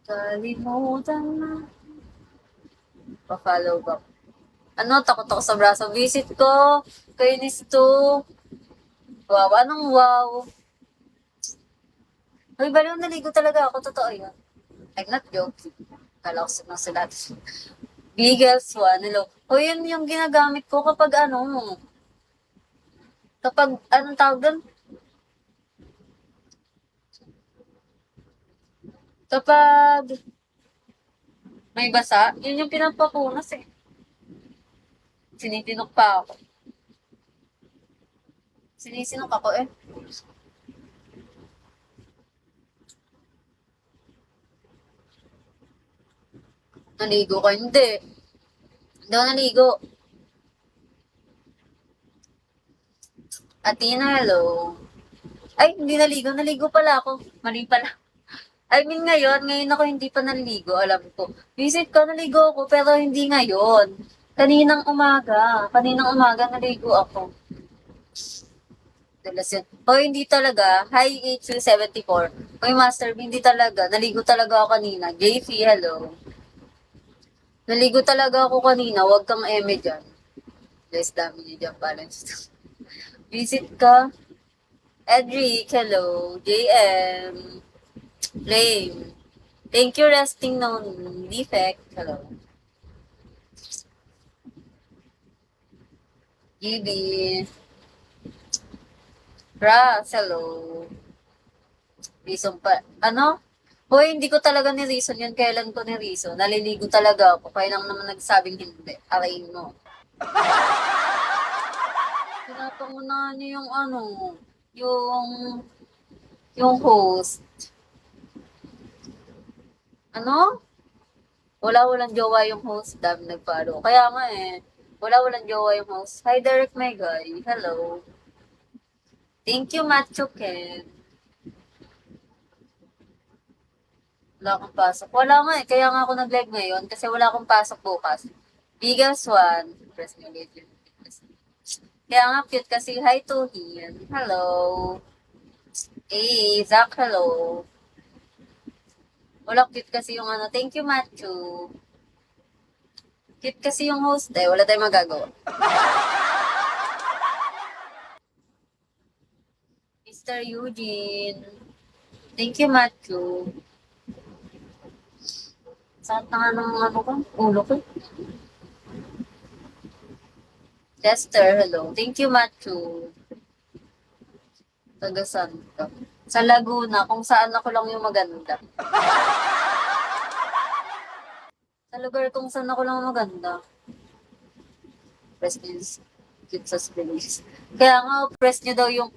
Kalimutan na. Pa-follow back. Ano, takot ako sa braso. Visit ko. Kainis to. Wow, anong wow? Hoy, baliw, naligo talaga ako. Totoo yun. I'm not joking. Kala ko sa sila. Bigel Swan, hello. O yun yung ginagamit ko kapag ano, kapag anong tawag doon? Kapag may basa, yun yung pinampapunas eh. Sinitinok pa ako. Sinisinok ako eh. Naligo ka? Hindi. Hindi ako naligo. Atina, hello. Ay, hindi naligo. Naligo pala ako. Mali pala. I mean ngayon ako hindi pa naligo, alam ko. Visit ko, naligo ako, pero hindi ngayon. Kaninang umaga naligo ako. Dalas yun. O hindi talaga, hi HU74. Oy Master B, hindi talaga. Naligo talaga ako kanina. JC, hello. Naligo talaga ako kanina, wag kang eme dyan. Guys, dami niyo dyan balance. Visit ka. Edric, hello. JM. Flame. Thank you, resting known defect. Hello. GB. Ras, hello. Reason pa. Ano? Hoy, hindi ko talaga ni-reason yun. Kailan ko ni-reason? Naliligo talaga ako. Kaya lang naman nagsabing hindi. Arayin mo. Pinapangunahan niyo yung ano, yung, yung host. Ano? Walang jowa yung host. Dami nag-follow. Kaya nga eh. Walang jowa yung host. Hi, Derek Megay. Hello. Thank you, Macho Ken. Wala akong pasok. Wala nga eh. Kaya nga ako nag-live ngayon kasi wala akong pasok bukas. Biggest one. Press me legend. Kaya nga cute kasi. Hi to him. Hello. Hey, Zach, hello. Wala cute kasi yung ano. Thank you, Macho. Cute kasi yung host eh. Wala tayong magagawa. Mr. Eugene. Thank you, Macho. Saan na nga ng ano ko? Ulo ko. Lester, hello. Thank you, Macho. Taga saan ka? Sa Laguna, kung saan ako lang yung maganda. Sa lugar kung saan ako lang maganda. Press nyo cute sa space. Kaya nga, press nyo daw yung